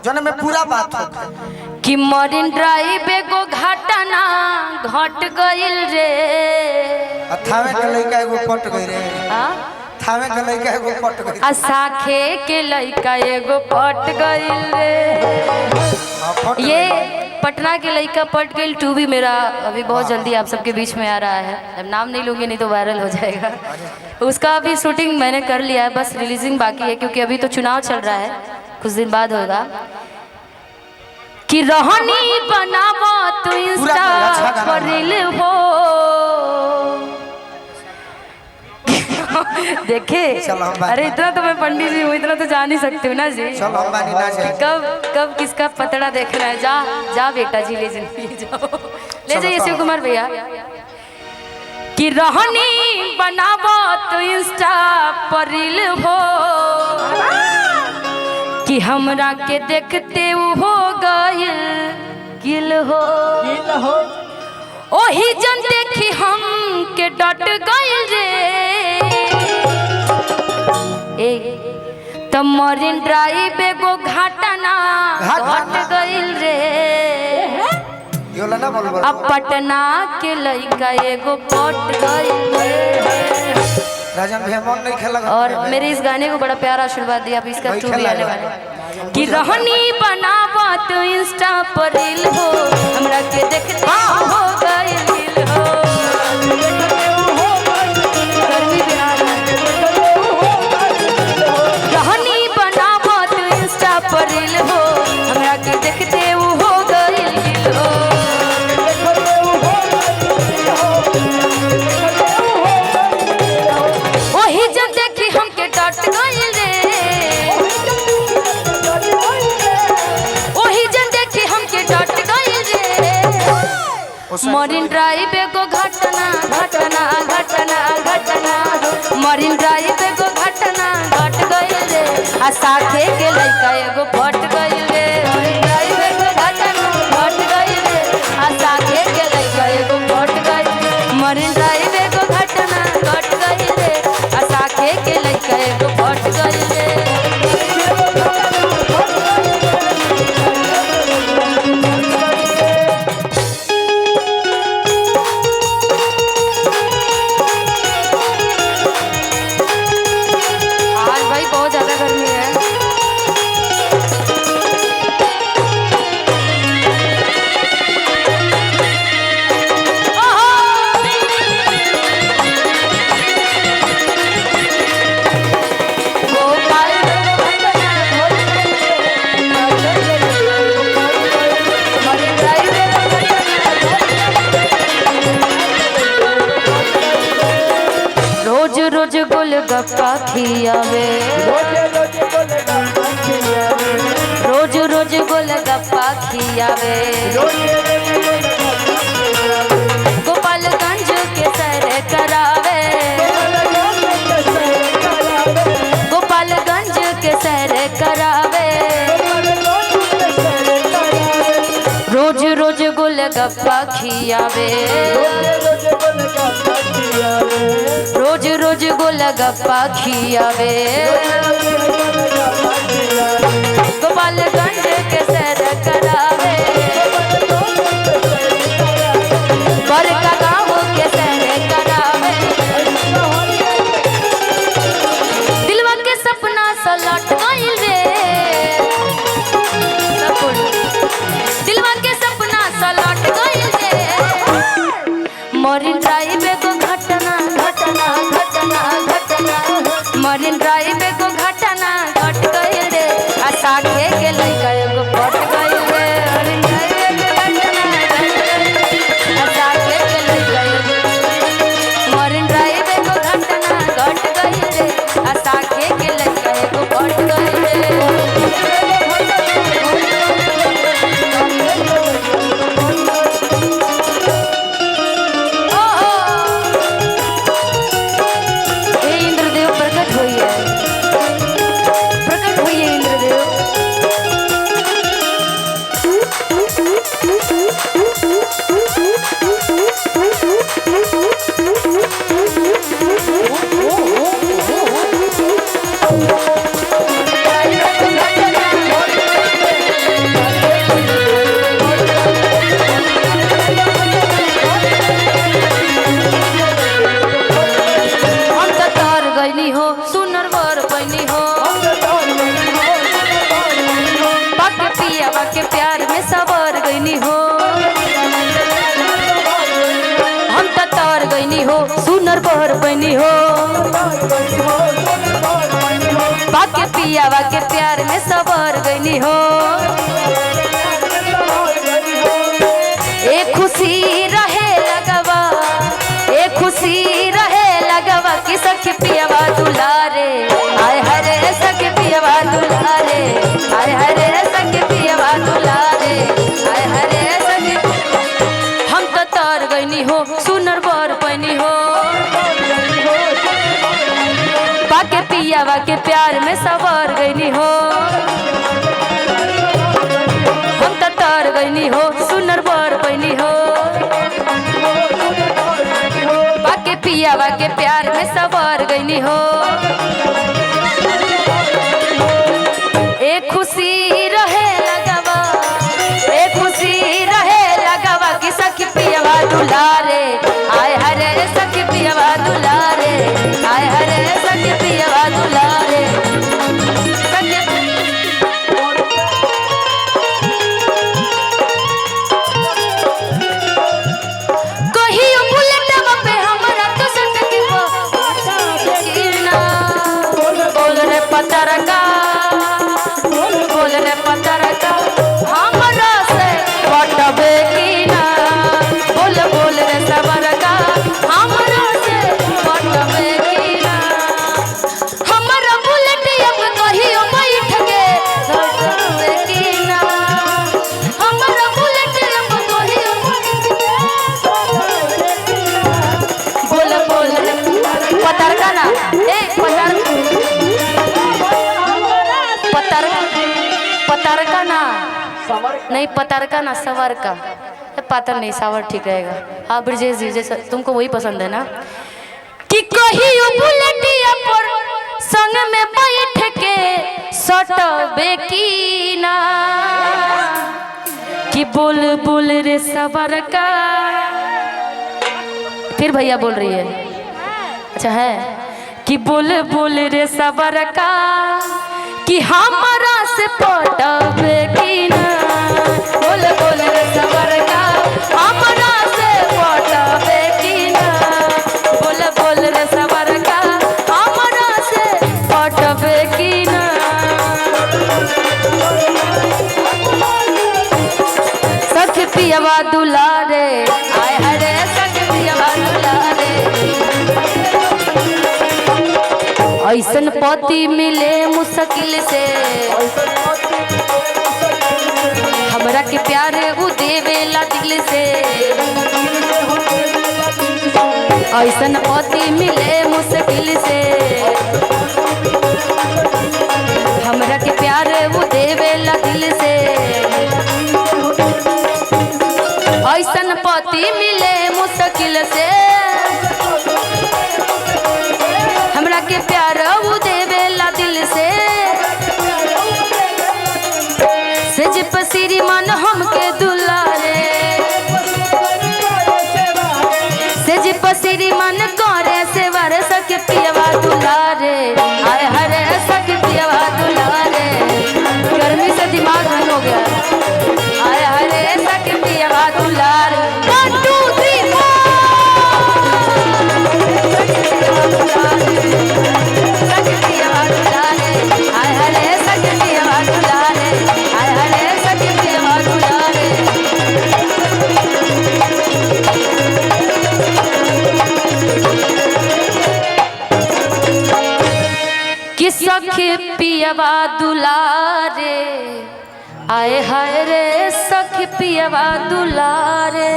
जौन में पूरा बात होता कि मरीन ड्राइव एगो घटना घट गइल रे। थावे के लइका एगो पट गई रे। थावे के लइका एगो पट गई। आ साखे के लइका एगो पट गइल रे। ये पटना के लइका पट गइल 2 भी मेरा अभी बहुत जल्दी आप सबके बीच में आ रहा है। अब नाम नहीं लूंगी नहीं तो वायरल हो जाएगा। उसका अभी शूटिंग मैंने कर लिया है, बस रिलीजिंग बाकी है क्योंकि अभी तो चुनाव चल रहा है, कुछ दिन बाद होगा। कि रहनी बनावा तो इंस्टा पर रील हो। देखे अरे इतना तो मैं पंडित जी हूँ, इतना तो जान ही सकती हूँ ना जी। कब किसका पतड़ा देखना है। जा बेटा जी ले जाओ, ले जाइए शिव कुमार भैया। कि रहनी बनावा तो इंस्टा पर रील हो। कि हमरा के देखते हो गिल हो। ओही जन देखी हम के डट गइल रे। त मरीन ड्राइव एगो घटना घट गइल रे। अब पटना के लइका एगो पट गइल रे। और मेरे इस गाने को बड़ा प्यारा आशीर्वाद दिया। अब इसका 2 भी आने वाला है। कि रहनी बनावा तो इंस्टा पर रील हो। हमरा के देखते हो गइल हो। गर्मी बिहार रहनी बनावा तो इंस्टा पर रील हो। हमरा के देखते हो गइल हो। वही जब देखी हमके डट गइल रे। वही जब देखी हमके डट गइल रे। मरीन ड्राइव एगो घटना घटना घटना घटना। मरीन ड्राइव एगो घटना घट गइल रे। आ साथे के लइका एगो पट गइल रे। मरीन ड्राइव एगो घटना घट गइल रे। आ साथे के लइका एगो पट गइल। मरीन ड्राइव एगो घटना घट गइल रे। आ साथे के लइका एगो पट गइल रे। रोज गोलगप्पा खियावे। रोज गोलगप्पा खियावे। गोपालगंज के सैर करावे। गोपालगंज के सैर करावे। रोज गोलगप्पा खियावे। रोज गोलगप्पा खियावे। गोपालगंज के सैर करावे। बड़का गाँव के सैर करावे। दिलवा के सपना सलट गइल रे। दिलवा के सपना सलट गइल रे। मरीन ड्राइव एगो घटना घटना घटना घटना। मरीन ड्राइव एगो घटना घट गइल रे। आ साथे के लइका हो बाके पियावा के प्यार में सवर गईनी हो एक खुशी रहे लगवा एक खुशी रहे लगवा कि सखी पियावा दुलारे आय हरे सखी पियावा दुलारे आय हरे सखी पियावा दुलारे आय हरे सखी हम तो तर गईनी हो सुनर बर पैनी हो बाके पियावा के प्यार में सवर गईनी हो हम तो तर गईनी हो सुनर बर पैनी हो बाके पियावा के प्यार में सवर गईनी हो एक खुशी रहे लगवा एक खुशी रहे लगवा कि सखी पियावा दुलारे आय हरे सखी पियावा दुलारे आय हरे सखी पियावा दुलारे कहियो बुलेटवा पे हमरा तो सटकी वो बोल रे पतरका बोल रे पतरका हमरा से पटबे की ना बोल बोल रे सबरका हमरा से पटबे की ना हमरा बुलेट अब कहियो बैठ के पटबे की ना हमरा बुलेट अब कहियो बैठ के बोल बोल रे पतरका ना ए पतरका ना नहीं पतरका ना सवर का पातर नहीं सावर ठीक रहेगा। हाँ ब्रजेश जी जैसा तुमको वही पसंद है ना कि कहियो बुलेटिया पर संग में बैठ के सटबे की ना कि बोल बोल रे सवर का फिर भैया बोल रही है अच्छा है कि बोल बोल रे सवर का कि हमारा से पटबे की ना बोल बोल रे सवर का हमारा से पटबे की ना बोल बोल रे सवर का हमारा से पटबे की ना सखी पियावा दुलारे आय हरे सखी पियावा दुलारे ऐसन पति मिले मुश्किल से हमरा के प्यार वो देवेला दिल से ऐसन पति मिले मुश्किल से हमरा के प्यार वो देवेला दिल से ऐसन पति मिले मुश्किल से हमरा के प्यार वो देवेला दिल से सेज पसीरी मन हमके दुलारे सेज पसीरी मन करे से वर सके पियावा दुलारे आय हरे सके पियावा दुलारे गर्मी से दिमाग हन हो गया आय हरे सके पियावा दुलारे 1 2 3 कि सखी पियावा दुलारे आए हाय रे सखी पियावा दुलारे।